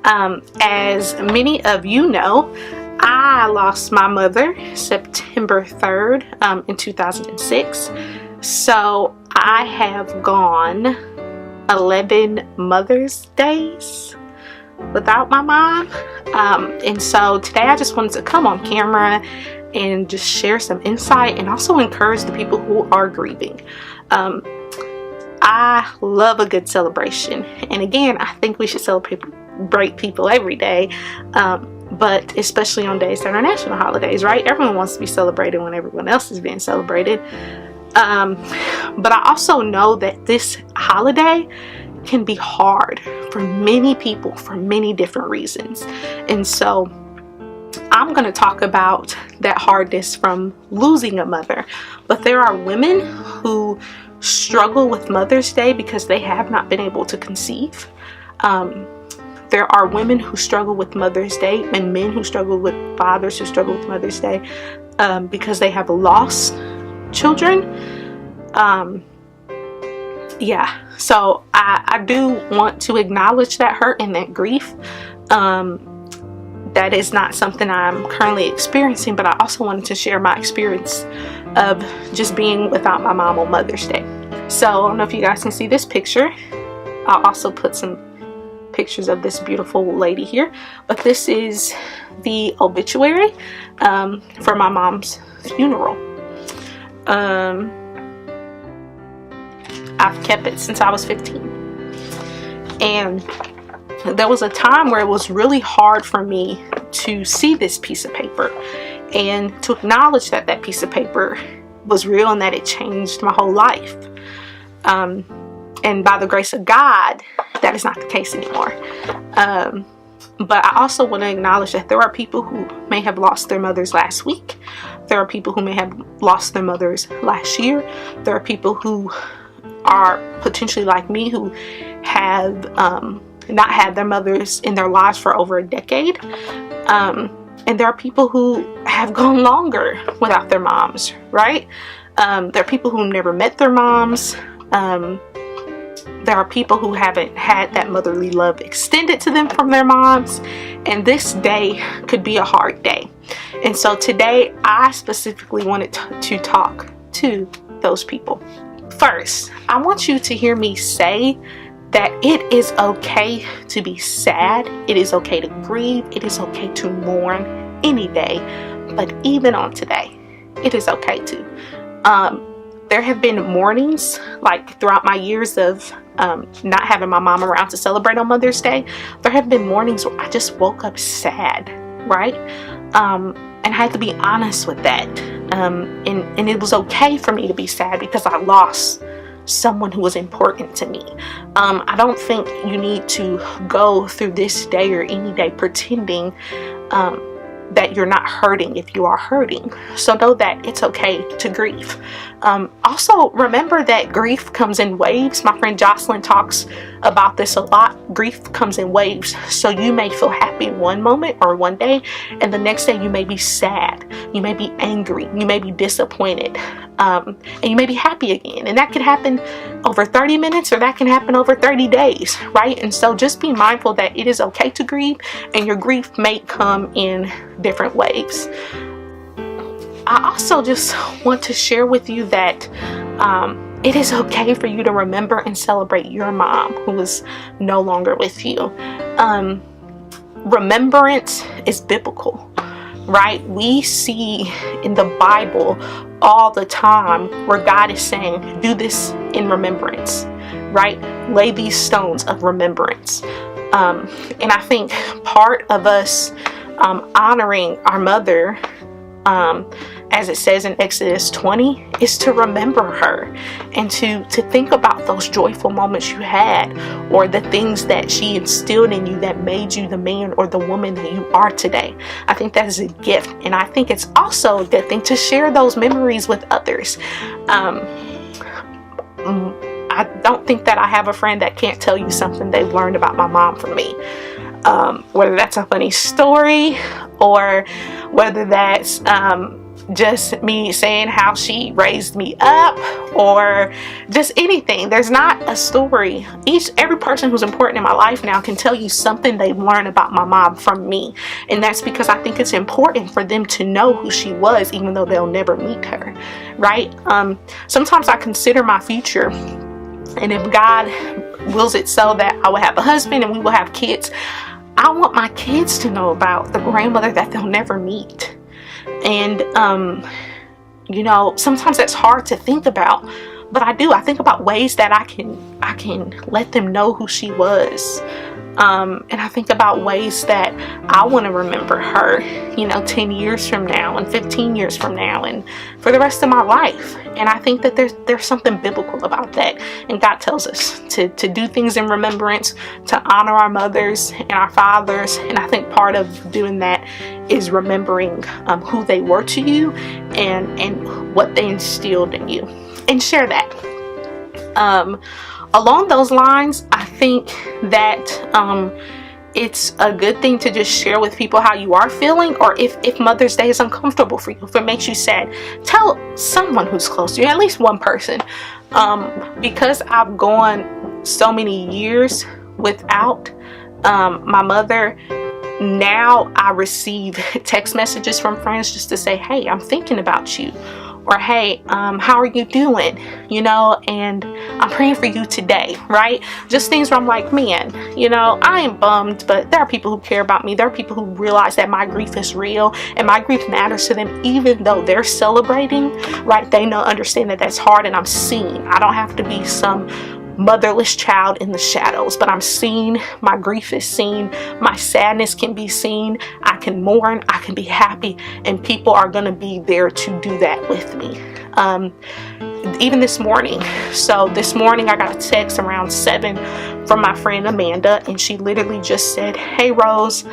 As many of you know, I lost my mother September 3rd in 2006. So I have gone 11 Mother's Days without my mom. And so today I just wanted to come on camera and just share some insight and also encourage the people who are grieving. I love a good celebration, and again, I think we should celebrate people every day, but especially on days that are national holidays, right? Everyone wants to be celebrated when everyone else is being celebrated. But I also know that this holiday can be hard for many people for many different reasons, and so I'm going to talk about that hardness from losing a mother. But there are women who struggle with Mother's Day because they have not been able to conceive. There are women who struggle with Mother's Day, and men who struggle with fathers who struggle with Mother's Day because they have lost children. Yeah, so I do want to acknowledge that hurt and that grief. That is not something I'm currently experiencing, but I also wanted to share my experience of just being without my mom on Mother's Day. So I don't know if you guys can see this picture. I'll also put some pictures of this beautiful lady here, but this is the obituary for my mom's funeral. I've kept it since I was 15, and there was a time where it was really hard for me to see this piece of paper and to acknowledge that that piece of paper was real and that it changed my whole life. And by the grace of God, that is not the case anymore. But I also want to acknowledge that there are people who may have lost their mothers last week. There are people who may have lost their mothers last year. There are people who are potentially like me who have not had their mothers in their lives for over a decade. And there are people who have gone longer without their moms, right? There are people who never met their moms. There are people who haven't had that motherly love extended to them from their moms. And this day could be a hard day. And so today I specifically wanted to talk to those people. First, I want you to hear me say that it is okay to be sad. It is okay to grieve. It is okay to mourn any day, but even on today, it is okay to. There have been mornings, like throughout my years of not having my mom around to celebrate on Mother's Day, there have been mornings where I just woke up sad, right? And I had to be honest with that. And it was okay for me to be sad because I lost someone who was important to me. I don't think you need to go through this day or any day pretending that you're not hurting if you are hurting. So know that it's okay to grieve. Also remember that grief comes in waves. My friend Jocelyn talks about this a lot. Grief comes in waves. So you may feel happy in one moment or one day, and the next day you may be sad, you may be angry, you may be disappointed, and you may be happy again. And that can happen over 30 minutes or that can happen over 30 days, right? And so just be mindful that it is okay to grieve, and your grief may come in different waves. I also just want to share with you that it is okay for you to remember and celebrate your mom who is no longer with you. Remembrance is biblical, right? We see in the Bible all the time where God is saying, do this in remembrance, right? Lay these stones of remembrance. And I think part of us honoring our mother, as it says in Exodus 20, is to remember her and to think about those joyful moments you had, or the things that she instilled in you that made you the man or the woman that you are today. I think that is a gift, and I think it's also a good thing to share those memories with others. I don't think that I have a friend that can't tell you something they've learned about my mom from me. Whether that's a funny story or whether that's just me saying how she raised me up or just anything. There's not a story. Every person who's important in my life now can tell you something they've learned about my mom from me, and that's because I think it's important for them to know who she was, even though they'll never meet her, right? Sometimes I consider my future, and if God wills it so that I will have a husband and we will have kids, I want my kids to know about the grandmother that they'll never meet. And you know, sometimes that's hard to think about, but I think about ways that I can let them know who she was. And I think about ways that I want to remember her, you know, 10 years from now and 15 years from now and for the rest of my life. And I think that there's something biblical about that. And God tells us to do things in remembrance, to honor our mothers and our fathers. And I think part of doing that is remembering who they were to you and what they instilled in you. And share that. Along those lines, I think that it's a good thing to just share with people how you are feeling, or if Mother's Day is uncomfortable for you, if it makes you sad, tell someone who's close to you, at least one person. Because I've gone so many years without my mother, now I receive text messages from friends just to say, hey, I'm thinking about you. Or, hey, how are you doing? You know, and I'm praying for you today, right? Just things where I'm like, man, you know, I am bummed, but there are people who care about me. There are people who realize that my grief is real and my grief matters to them, even though they're celebrating, right? They understand that that's hard, and I'm seen. I don't have to be some motherless child in the shadows, but I'm seen. My grief is seen. My sadness can be seen. I can mourn. I can be happy, and people are going to be there to do that with me. Even this morning. So this morning I got a text around 7 from my friend Amanda, and she literally just said, hey Rose,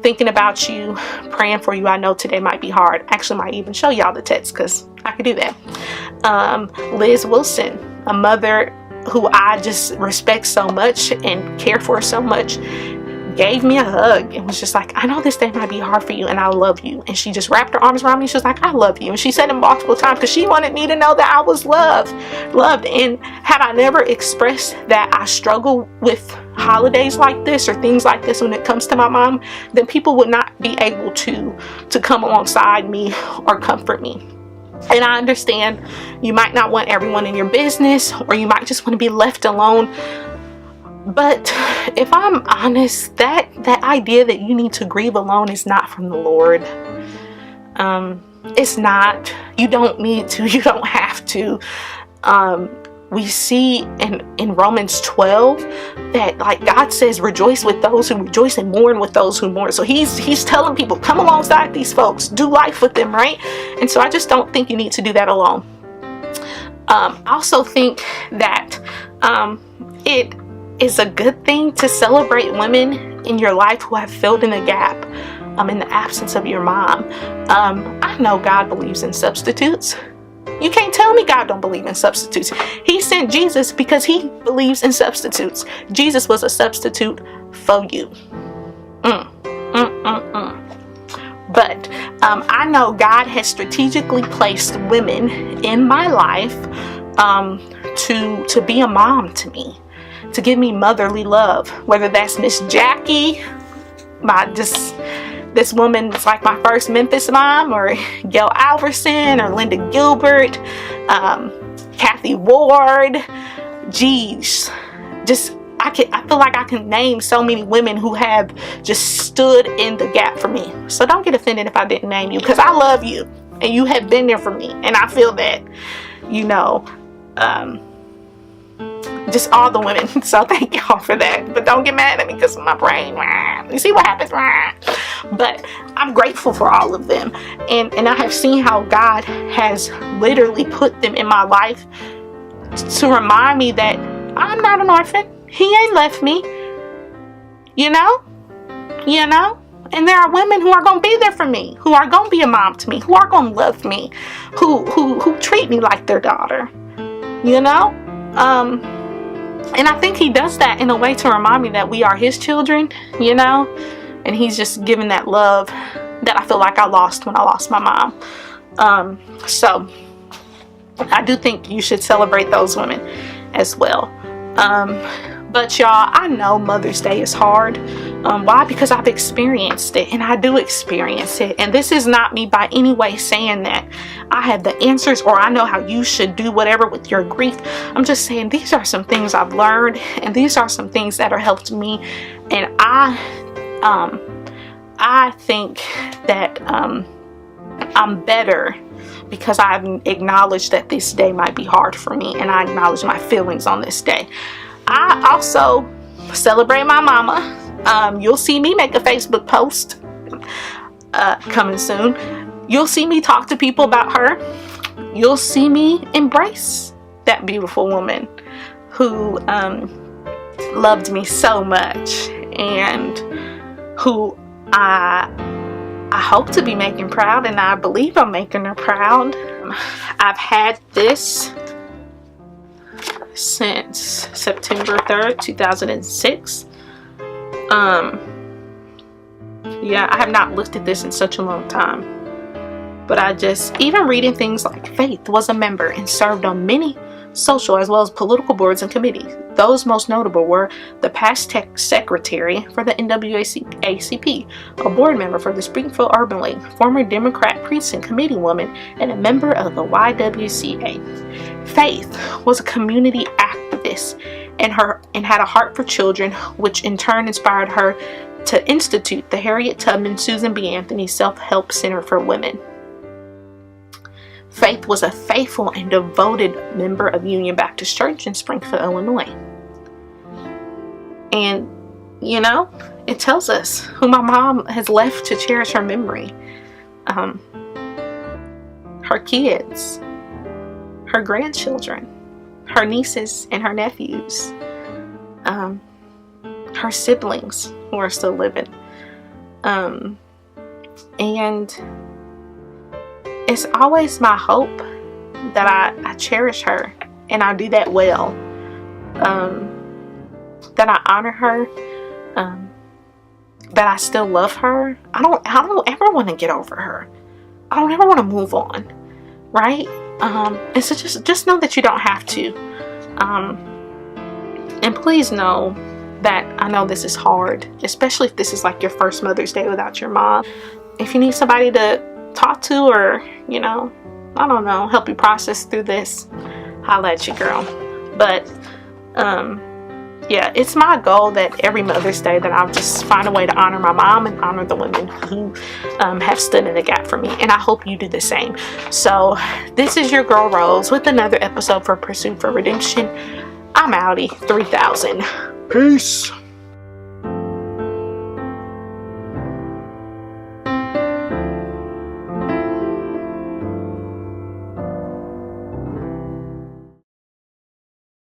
thinking about you, praying for you. I know today might be hard. Actually, might even show y'all the text because I could do that. Liz Wilson, a mother who I just respect so much and care for so much, gave me a hug and was just like, I know this day might be hard for you and I love you. And she just wrapped her arms around me. She was like, I love you. And she said it multiple times because she wanted me to know that I was loved. And had I never expressed that I struggle with holidays like this or things like this when it comes to my mom, then people would not be able to come alongside me or comfort me. And I understand you might not want everyone in your business, or you might just want to be left alone. But if I'm honest, that idea that you need to grieve alone is not from the Lord. It's not. You don't need to. You don't have to. We see in Romans 12 that, like, God says, rejoice with those who rejoice and mourn with those who mourn. So he's telling people, come alongside these folks, do life with them, right? And so I just don't think you need to do that alone. I also think that it is a good thing to celebrate women in your life who have filled in the gap in the absence of your mom. I know God believes in substitutes. You can't tell me God don't believe in substitutes. He sent Jesus because he believes in substitutes. Jesus was a substitute for you. But I know God has strategically placed women in my life to be a mom to me, to give me motherly love. Whether that's Miss Jackie, this woman is like my first Memphis mom, or Gail Alverson, or Linda Gilbert, Kathy Ward. Geez, I feel like I can name so many women who have just stood in the gap for me. So don't get offended if I didn't name you, because I love you and you have been there for me, and I feel that, you know, just all the women. So thank y'all for that. But don't get mad at me because of my brain. You see what happens? But I'm grateful for all of them. And I have seen how God has literally put them in my life to remind me that I'm not an orphan. He ain't left me. You know? And there are women who are going to be there for me, who are going to be a mom to me, who are going to love me, who treat me like their daughter. You know? And I think he does that in a way to remind me that we are his children, you know, and he's just giving that love that I feel like I lost when I lost my mom. So I do think you should celebrate those women as well. But y'all, I know Mother's Day is hard. Why? Because I've experienced it, and I do experience it. And this is not me by any way saying that I have the answers or I know how you should do whatever with your grief. I'm just saying these are some things I've learned, and these are some things that have helped me. And I think that I'm better because I've acknowledged that this day might be hard for me, and I acknowledge my feelings on this day. I also celebrate my mama. You'll see me make a Facebook post coming soon. You'll see me talk to people about her. You'll see me embrace that beautiful woman who loved me so much, and who I hope to be making proud, and I believe I'm making her proud. I've had this since September 3rd, 2006. Yeah, I have not looked at this in such a long time. But even reading things like Faith was a member and served on many social as well as political boards and committees. Those most notable were the past secretary for the NAACP, a board member for the Springfield Urban League, former Democrat precinct committee woman, and a member of the YWCA. Faith was a community activist and had a heart for children, which in turn inspired her to institute the Harriet Tubman Susan B. Anthony Self-Help Center for Women. Faith was a faithful and devoted member of Union Baptist Church in Springfield, Illinois. And, you know, it tells us who my mom has left to cherish her memory. Her kids, her grandchildren, her nieces and her nephews, her siblings who are still living. And it's always my hope that I cherish her, and I do that well. That I honor her, that I still love her. I don't ever want to get over her. I don't ever want to move on, right? And so just know that you don't have to. And please know that I know this is hard, especially if this is like your first Mother's Day without your mom. If you need somebody to talk to, or, you know, I don't know, help you process through this, holla at you, girl. But yeah, it's my goal that every Mother's Day that I'll just find a way to honor my mom and honor the women who have stood in the gap for me, and I hope you do the same. So this is your girl Rose with another episode for Pursuit for Redemption. I'm outie. 3000. Peace.